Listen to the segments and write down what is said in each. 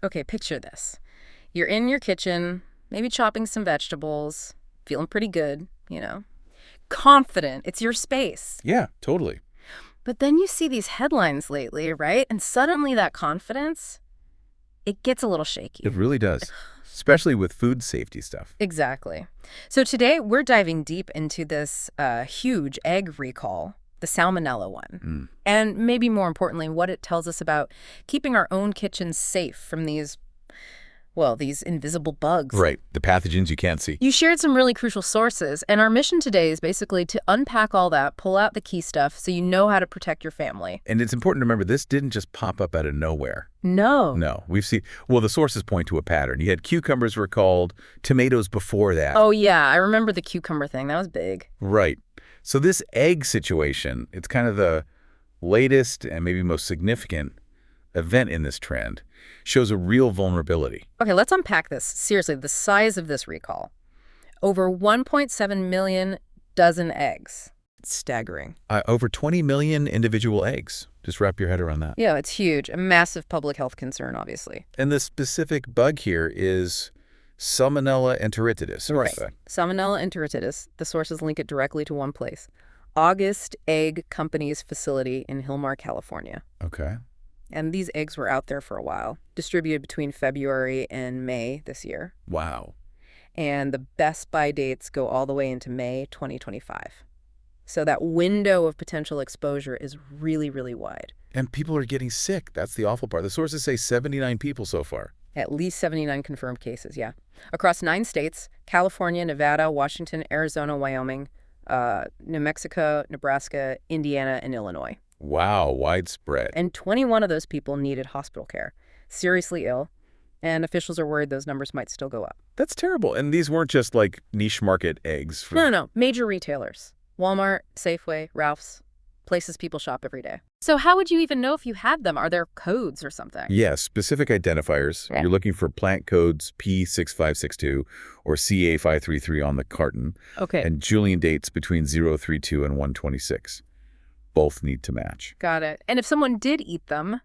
Okay, picture this. You're in your kitchen, maybe chopping some vegetables, feeling pretty good, confident. It's your space. Yeah, totally. But then you see these headlines lately, right? And suddenly that confidence, it gets a little shaky. It really does, especially with food safety stuff. Exactly. So today we're diving deep into this huge egg recall, the Salmonella one. And maybe more importantly, what it tells us about keeping our own kitchens safe from these invisible bugs. Right, the pathogens you can't see. You shared some really crucial sources, and our mission today is basically to unpack all that, pull out the key stuff so you know how to protect your family. And it's important to remember this didn't just pop up out of nowhere. No. No, we've seen, the sources point to a pattern. You had cucumbers recalled, tomatoes before that. Oh, yeah, I remember the cucumber thing. That was big. Right. So this egg situation, it's kind of the latest and maybe most significant event in this trend, shows a real vulnerability. Okay, let's unpack this. Seriously, the size of this recall. Over 1.7 million dozen eggs. It's staggering. Over 20 million individual eggs. Just wrap your head around that. Yeah, it's huge. A massive public health concern, obviously. And the specific bug here is Salmonella enteritidis. Right. Salmonella enteritidis. The sources link it directly to one place. August Egg Company's facility in Hillmar, California. Okay. And these eggs were out there for a while, distributed between February and May this year. Wow. And the best buy dates go all the way into May 2025. So that window of potential exposure is really, really wide. And people are getting sick. That's the awful part. The sources say 79 people so far. At least 79 confirmed cases, yeah. Across 9 states, California, Nevada, Washington, Arizona, Wyoming, New Mexico, Nebraska, Indiana, and Illinois. Wow, widespread. And 21 of those people needed hospital care, seriously ill, and officials are worried those numbers might still go up. That's terrible. And these weren't just like niche market eggs. No. Major retailers. Walmart, Safeway, Ralph's, places people shop every day. So how would you even know if you had them? Are there codes or something? Yes, specific identifiers. Yeah. You're looking for plant codes P6562 or CA533 on the carton. Okay. And Julian dates between 032 and 126. Both need to match. Got it. And if someone did eat them,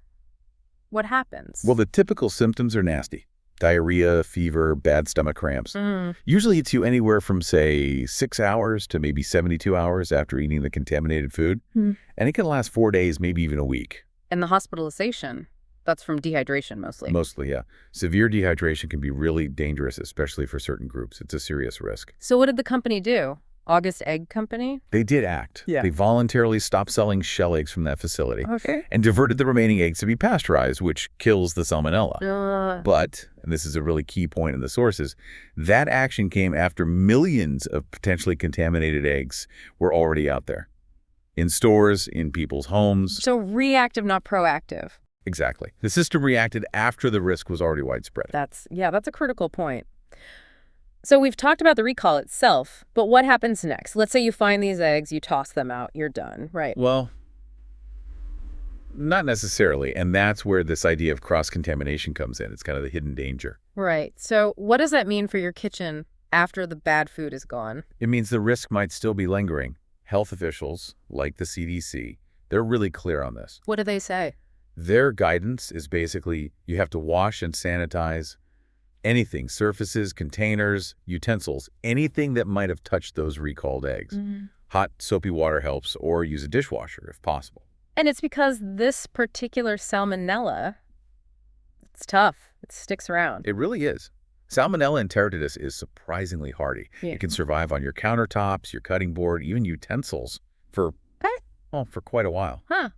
what happens? Well, the typical symptoms are nasty. Diarrhea, fever, bad stomach cramps. Usually it's you anywhere from, say, 6 hours to maybe 72 hours after eating the contaminated food. And it can last 4 days, maybe even a week. And the hospitalization, that's from dehydration mostly. Mostly, yeah. Severe dehydration can be really dangerous, especially for certain groups. It's a serious risk. So what did the company do? August Egg Company? They did act. Yeah. They voluntarily stopped selling shell eggs from that facility. Okay. And diverted the remaining eggs to be pasteurized, which kills the salmonella. But, and this is a really key point in the sources, that action came after millions of potentially contaminated eggs were already out there. In stores, in people's homes. So reactive, not proactive. Exactly. The system reacted after the risk was already widespread. That's a critical point. So we've talked about the recall itself, but what happens next? Let's say you find these eggs, you toss them out, you're done, right? Well, not necessarily. And that's where this idea of cross-contamination comes in. It's kind of the hidden danger. Right. So what does that mean for your kitchen after the bad food is gone? It means the risk might still be lingering. Health officials, like the CDC, they're really clear on this. What do they say? Their guidance is basically you have to wash and sanitize anything, surfaces, containers, utensils, anything that might have touched those recalled eggs. Hot, soapy water helps, or use a dishwasher if possible. And it's because this particular salmonella, it's tough. It sticks around. It really is. Salmonella enteritidis is surprisingly hardy. Yeah. It can survive on your countertops, your cutting board, even utensils for quite a while. Huh.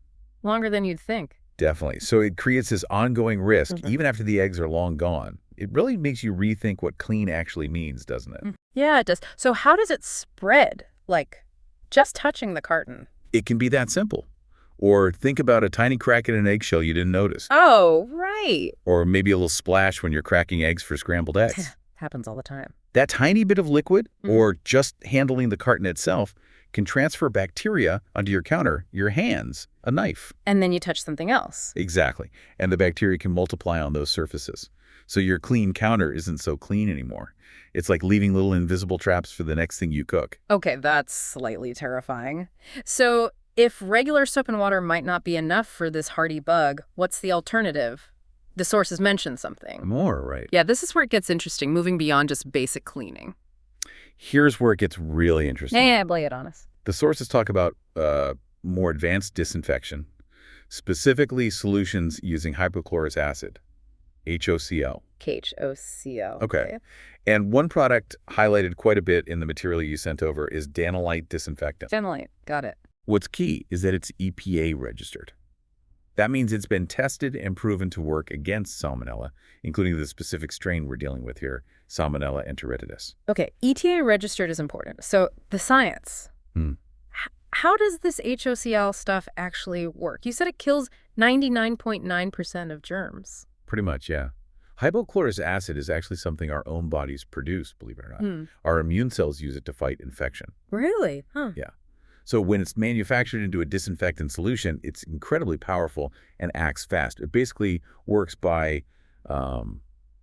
Longer than you'd think. Definitely. So it creates this ongoing risk even after the eggs are long gone. It really makes you rethink what clean actually means, doesn't it? Yeah, it does. So how does it spread? Like, just touching the carton? It can be that simple. Or think about a tiny crack in an eggshell you didn't notice. Oh, right. Or maybe a little splash when you're cracking eggs for scrambled eggs. Happens all the time. That tiny bit of liquid, or just handling the carton itself, can transfer bacteria onto your counter, your hands, a knife. And then you touch something else. Exactly. And the bacteria can multiply on those surfaces. So your clean counter isn't so clean anymore. It's like leaving little invisible traps for the next thing you cook. Okay, that's slightly terrifying. So if regular soap and water might not be enough for this hardy bug, what's the alternative? The sources mention something. More, right. Yeah, this is where it gets interesting, moving beyond just basic cleaning. Here's where it gets really interesting. Yeah, lay it on us. The sources talk about more advanced disinfection, specifically solutions using hypochlorous acid, HOCl. HOCl. Okay. And one product highlighted quite a bit in the material you sent over is Danolyte disinfectant. Danolyte, got it. What's key is that it's EPA-registered. That means it's been tested and proven to work against Salmonella, including the specific strain we're dealing with here, Salmonella enteritidis. Okay, EPA-registered is important. So the science. How does this HOCl stuff actually work? You said it kills 99.9% of germs. Pretty much, yeah. Hypochlorous acid is actually something our own bodies produce, believe it or not. Our immune cells use it to fight infection. Really? Huh. Yeah. So when it's manufactured into a disinfectant solution, it's incredibly powerful and acts fast. It basically works by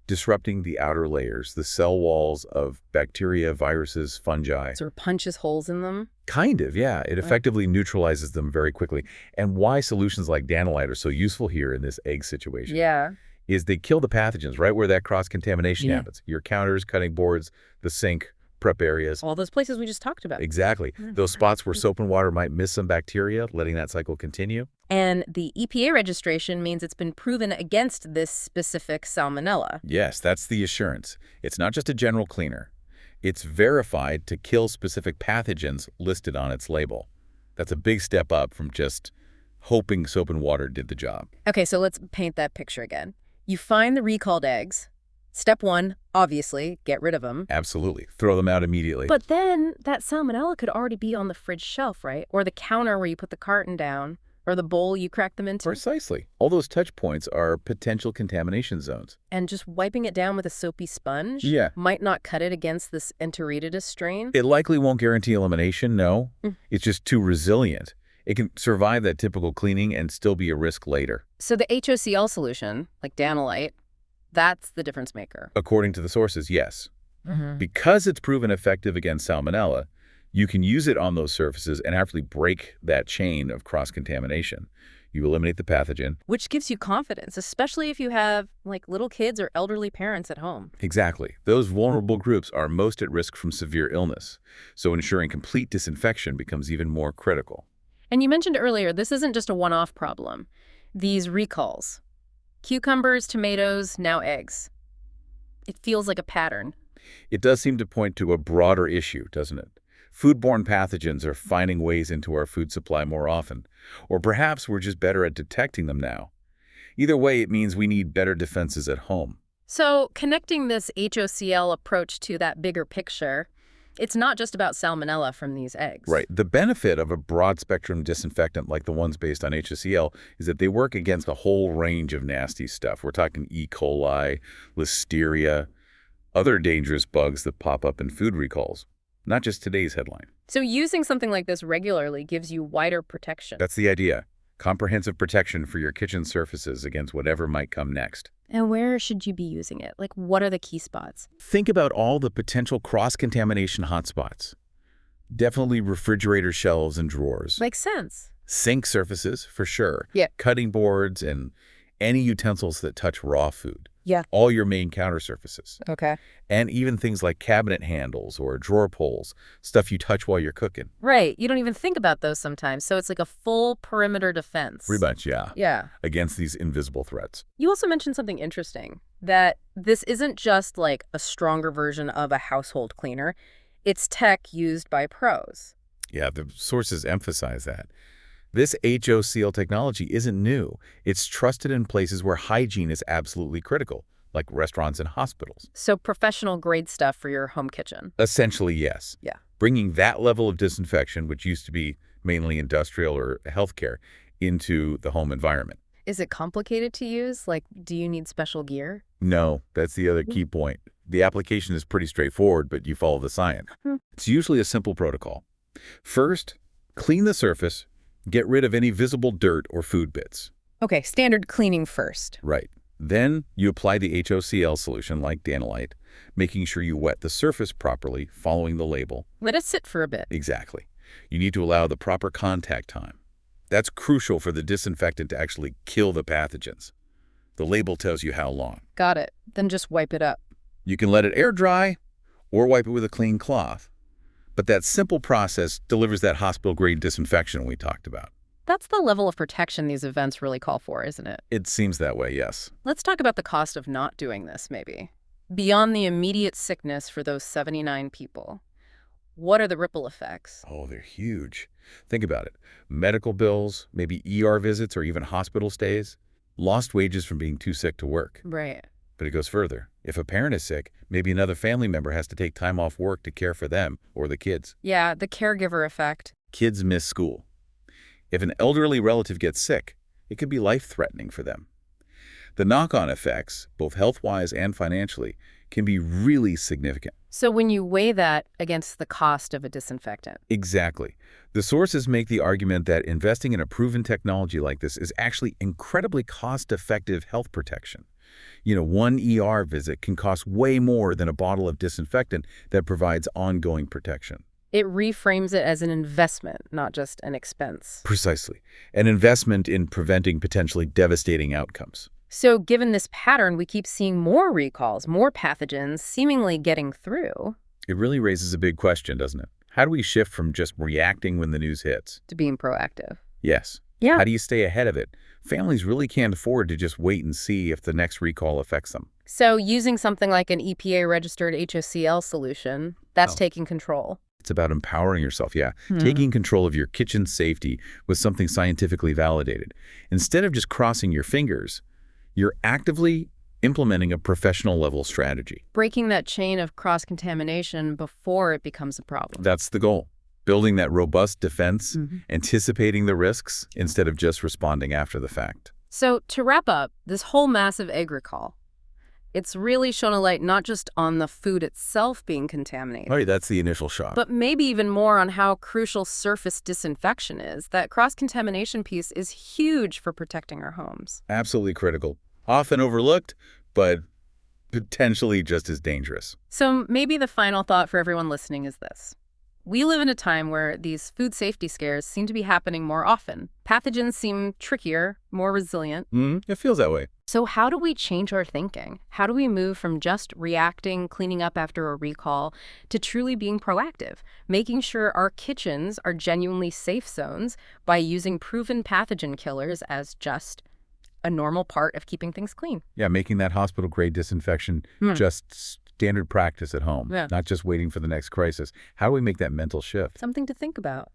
disrupting the outer layers, the cell walls of bacteria, viruses, fungi. Sort of punches holes in them? Kind of, yeah. It effectively neutralizes them very quickly. And why solutions like Danolyte are so useful here in this egg situation is they kill the pathogens right where that cross-contamination happens. Your counters, cutting boards, the sink, prep areas. All those places we just talked about. Exactly. Those spots where soap and water might miss some bacteria, letting that cycle continue. And the EPA registration means it's been proven against this specific Salmonella. Yes, that's the assurance. It's not just a general cleaner. It's verified to kill specific pathogens listed on its label. That's a big step up from just hoping soap and water did the job. Okay, so let's paint that picture again. You find the recalled eggs. Step one, obviously, get rid of them. Absolutely. Throw them out immediately. But then that Salmonella could already be on the fridge shelf, right? Or the counter where you put the carton down, or the bowl you crack them into. Precisely. All those touch points are potential contamination zones. And just wiping it down with a soapy sponge might not cut it against this enteritidis strain? It likely won't guarantee elimination, no. It's just too resilient. It can survive that typical cleaning and still be a risk later. So the HOCl solution, like Danolyte, that's the difference maker. According to the sources, yes. Because it's proven effective against Salmonella, you can use it on those surfaces and actually break that chain of cross-contamination. You eliminate the pathogen. Which gives you confidence, especially if you have, like, little kids or elderly parents at home. Exactly. Those vulnerable groups are most at risk from severe illness. So ensuring complete disinfection becomes even more critical. And you mentioned earlier, this isn't just a one-off problem. These recalls. Cucumbers, tomatoes, now eggs. It feels like a pattern. It does seem to point to a broader issue, doesn't it? Foodborne pathogens are finding ways into our food supply more often. Or perhaps we're just better at detecting them now. Either way, it means we need better defenses at home. So connecting this HOCl approach to that bigger picture, it's not just about Salmonella from these eggs. Right. The benefit of a broad-spectrum disinfectant like the ones based on HOCl is that they work against a whole range of nasty stuff. We're talking E. coli, Listeria, other dangerous bugs that pop up in food recalls, not just today's headline. So using something like this regularly gives you wider protection. That's the idea. Comprehensive protection for your kitchen surfaces against whatever might come next. And where should you be using it? Like, what are the key spots? Think about all the potential cross-contamination hotspots. Definitely refrigerator shelves and drawers. Makes sense. Sink surfaces, for sure. Yeah. Cutting boards and any utensils that touch raw food. Yeah. All your main counter surfaces. Okay. And even things like cabinet handles or drawer pulls, stuff you touch while you're cooking. Right. You don't even think about those sometimes. So it's like a full perimeter defense. Pretty much, yeah. Yeah. Against these invisible threats. You also mentioned something interesting, that this isn't just like a stronger version of a household cleaner. It's tech used by pros. Yeah, the sources emphasize that. This HOCl technology isn't new. It's trusted in places where hygiene is absolutely critical, like restaurants and hospitals. So professional grade stuff for your home kitchen. Essentially, yes. Yeah. Bringing that level of disinfection, which used to be mainly industrial or healthcare, into the home environment. Is it complicated to use? Like, do you need special gear? No, that's the other key point. The application is pretty straightforward, but you follow the science. It's usually a simple protocol. First, clean the surface. Get rid of any visible dirt or food bits. Okay, standard cleaning first. Right. Then you apply the HOCl solution like Danolyte, making sure you wet the surface properly, following the label. Let it sit for a bit. Exactly. You need to allow the proper contact time. That's crucial for the disinfectant to actually kill the pathogens. The label tells you how long. Got it. Then just wipe it up. You can let it air dry or wipe it with a clean cloth. But that simple process delivers that hospital-grade disinfection we talked about. That's the level of protection these events really call for, isn't it? It seems that way, yes. Let's talk about the cost of not doing this, maybe. Beyond the immediate sickness for those 79 people, what are the ripple effects? Oh, they're huge. Think about it. Medical bills, maybe ER visits or even hospital stays, lost wages from being too sick to work. Right. But it goes further. If a parent is sick, maybe another family member has to take time off work to care for them or the kids. Yeah, the caregiver effect. Kids miss school. If an elderly relative gets sick, it could be life-threatening for them. The knock-on effects, both health-wise and financially, can be really significant. So when you weigh that against the cost of a disinfectant. Exactly. The sources make the argument that investing in a proven technology like this is actually incredibly cost-effective health protection. You know, one ER visit can cost way more than a bottle of disinfectant that provides ongoing protection. It reframes it as an investment, not just an expense. Precisely. An investment in preventing potentially devastating outcomes. So given this pattern, we keep seeing more recalls, more pathogens seemingly getting through. It really raises a big question, doesn't it? How do we shift from just reacting when the news hits To being proactive. Yes. Yeah. How do you stay ahead of it? Families really can't afford to just wait and see if the next recall affects them. So using something like an EPA-registered HOCl solution, that's taking control. It's about empowering yourself, taking control of your kitchen safety with something scientifically validated. Instead of just crossing your fingers, you're actively implementing a professional-level strategy. Breaking that chain of cross-contamination before it becomes a problem. That's the goal. Building that robust defense, anticipating the risks, instead of just responding after the fact. So to wrap up, this whole massive egg recall, it's really shown a light not just on the food itself being contaminated, Right, that's the initial shock. but maybe even more on how crucial surface disinfection is. That cross-contamination piece is huge for protecting our homes. Absolutely critical. Often overlooked, but potentially just as dangerous. So maybe the final thought for everyone listening is this. We live in a time where these food safety scares seem to be happening more often. Pathogens seem trickier, more resilient. It feels that way. So how do we change our thinking? How do we move from just reacting, cleaning up after a recall, to truly being proactive, making sure our kitchens are genuinely safe zones by using proven pathogen killers as just a normal part of keeping things clean? Yeah, making that hospital-grade disinfection just standard practice at home, not just waiting for the next crisis. How do we make that mental shift? Something to think about.